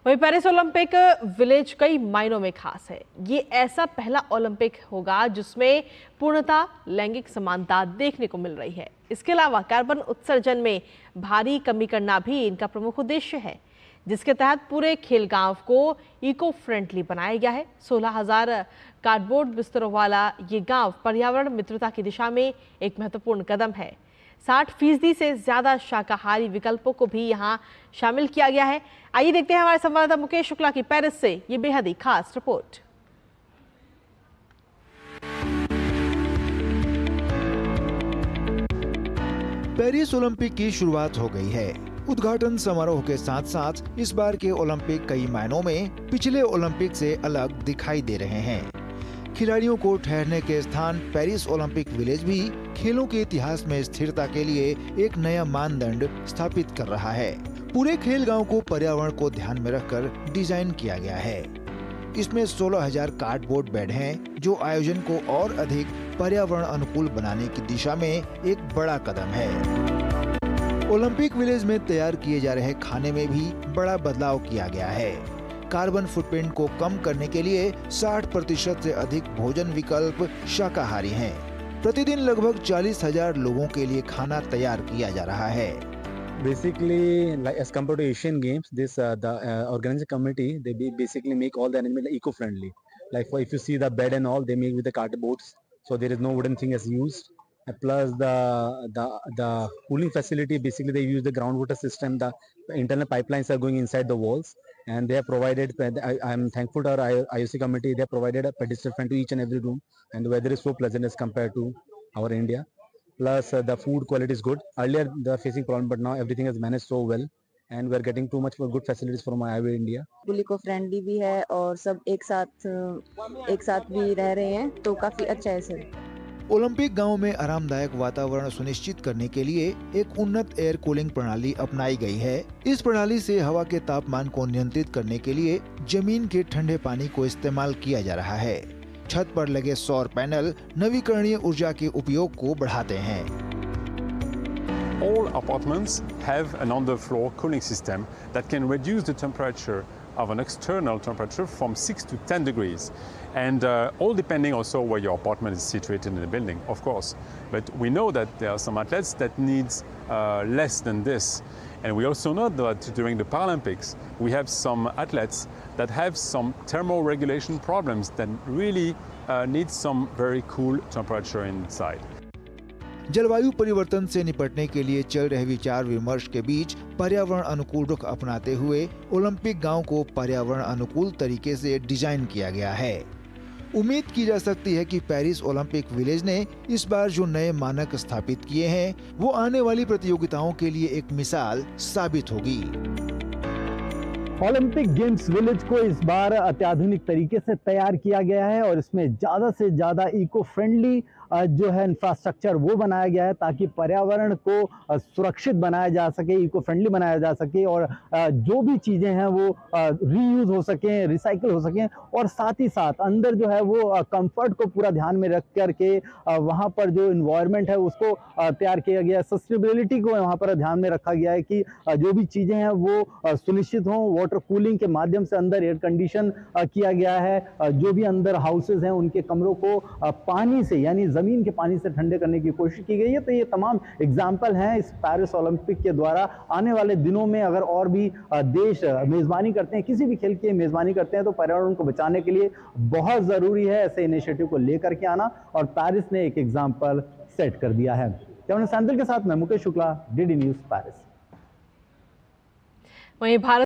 वहीं Paris Olympic village कई मायनों में खास है। ये ऐसा पहला ओलंपिक होगा जिसमें पूर्णतः लैंगिक समानता देखने को मिल रही है। इसके अलावा कार्बन उत्सर्जन में भारी कमी करना भी इनका प्रमुख उद्देश्य है, जिसके तहत पूरे खेल गांव को इको फ्रेंडली बनाया गया है। 16,000 कार्डबोर्ड बिस्तरों वाला ये गांव पर्यावरण मित्रता की दिशा में एक महत्वपूर्ण कदम है। 60% से ज्यादा शाकाहारी विकल्पों को भी यहां शामिल किया गया है। आइए देखते हैं हमारे संवाददाता मुकेश शुक्ला की पेरिस से ये बेहद ही खास रिपोर्ट। पेरिस ओलंपिक की शुरुआत हो गई है। उद्घाटन समारोह के साथ साथ इस बार के ओलंपिक कई मायनों में पिछले ओलंपिक से अलग दिखाई दे रहे हैं। खिलाड़ियों को ठहरने के स्थान पेरिस ओलंपिक विलेज भी खेलों के इतिहास में स्थिरता के लिए एक नया मानदंड स्थापित कर रहा है। पूरे खेल गांव को पर्यावरण को ध्यान में रखकर डिजाइन किया गया है। इसमें 16,000 कार्डबोर्ड बेड हैं, जो आयोजन को और अधिक पर्यावरण अनुकूल बनाने की दिशा में एक बड़ा कदम है। ओलंपिक विलेज में तैयार किए जा रहे खाने में भी बड़ा बदलाव किया गया है। कार्बन फुटप्रिंट को कम करने के लिए 60% से अधिक भोजन विकल्प शाकाहारी हैं। प्रतिदिन लगभग 40,000 लोगों के लिए खाना तैयार किया जा रहा है। Basically, like as compared to Asian Games, the organizing committee basically make all the arrangement eco-friendly. Like if you see the bed and all, they make with the cardboards, so there is no wooden thing as used. And plus the cooling facility, basically they use the groundwater system. The internal pipelines are going inside the walls, and they have provided. I am thankful to our IOC committee. They have provided a pedestal fan to each and every room, and the weather is so pleasant as compared to our India. Plus the food quality is good. Earlier they were facing problem, but now everything is managed so well, and we are getting too much good facilities from IOC India. बिल्कुल eco friendly भी है और सब एक साथ भी रह रहे हैं, तो काफी अच्छा है सर। ओलंपिक गांव में आरामदायक वातावरण सुनिश्चित करने के लिए एक उन्नत एयर कूलिंग प्रणाली अपनाई गई है। इस प्रणाली से हवा के तापमान को नियंत्रित करने के लिए जमीन के ठंडे पानी को इस्तेमाल किया जा रहा है। छत पर लगे सौर पैनल नवीकरणीय ऊर्जा के उपयोग को बढ़ाते हैं। All apartments have an underfloor cooling system that can reduce the temperature of an external temperature from 6 to 10 degrees, and all depending also where your apartment is situated in the building, of course. But we know that there are some athletes that needs less than this, and we also know that during the Paralympics we have some athletes that have some thermoregulation problems that really need some very cool temperature inside. जलवायु परिवर्तन से निपटने के लिए चल रहे विचार विमर्श के बीच पर्यावरण अनुकूल रुख अपनाते हुए ओलंपिक गांव को पर्यावरण अनुकूल तरीके से डिजाइन किया गया है। उम्मीद की जा सकती है कि पेरिस ओलंपिक विलेज ने इस बार जो नए मानक स्थापित किए हैं, वो आने वाली प्रतियोगिताओं के लिए एक मिसाल साबित होगी। ओलंपिक गेम्स विलेज को इस बार अत्याधुनिक तरीके से तैयार किया गया है और इसमें ज़्यादा से ज़्यादा इको फ्रेंडली जो है इंफ्रास्ट्रक्चर वो बनाया गया है, ताकि पर्यावरण को सुरक्षित बनाया जा सके, इको फ्रेंडली बनाया जा सके और जो भी चीज़ें हैं वो रीयूज हो सकें, रिसाइकल हो सकें, और साथ ही साथ अंदर जो है वो कंफर्ट को पूरा ध्यान में रख करके वहाँ पर जो इन्वायरमेंट है उसको तैयार किया गया है। सस्टेनेबिलिटी को वहाँ पर ध्यान में रखा गया है कि जो भी चीज़ें हैं वो सुनिश्चित हों। वाटर कूलिंग के माध्यम से अंदर एयर कंडीशन किया गया है। जो भी अंदर हाउसेज हैं उनके कमरों को पानी से, यानी जमीन के पानी से ठंडे करने की कोशिश की गई है। तो ये तमाम एग्जाम्पल हैं इस पेरिस ओलंपिक के द्वारा। आने वाले दिनों में अगर और भी देश मेजबानी करते हैं, किसी भी खेल की मेजबानी करते हैं, तो पर्यावरण को बचाने के लिए बहुत जरूरी है ऐसे इनिशिएटिव को लेकर के आना, और पेरिस ने एक एग्जाम्पल सेट कर दिया है। कैमरा सैंडल के साथ मैं Mukesh Shukla, DD news Paris. वहीं भारत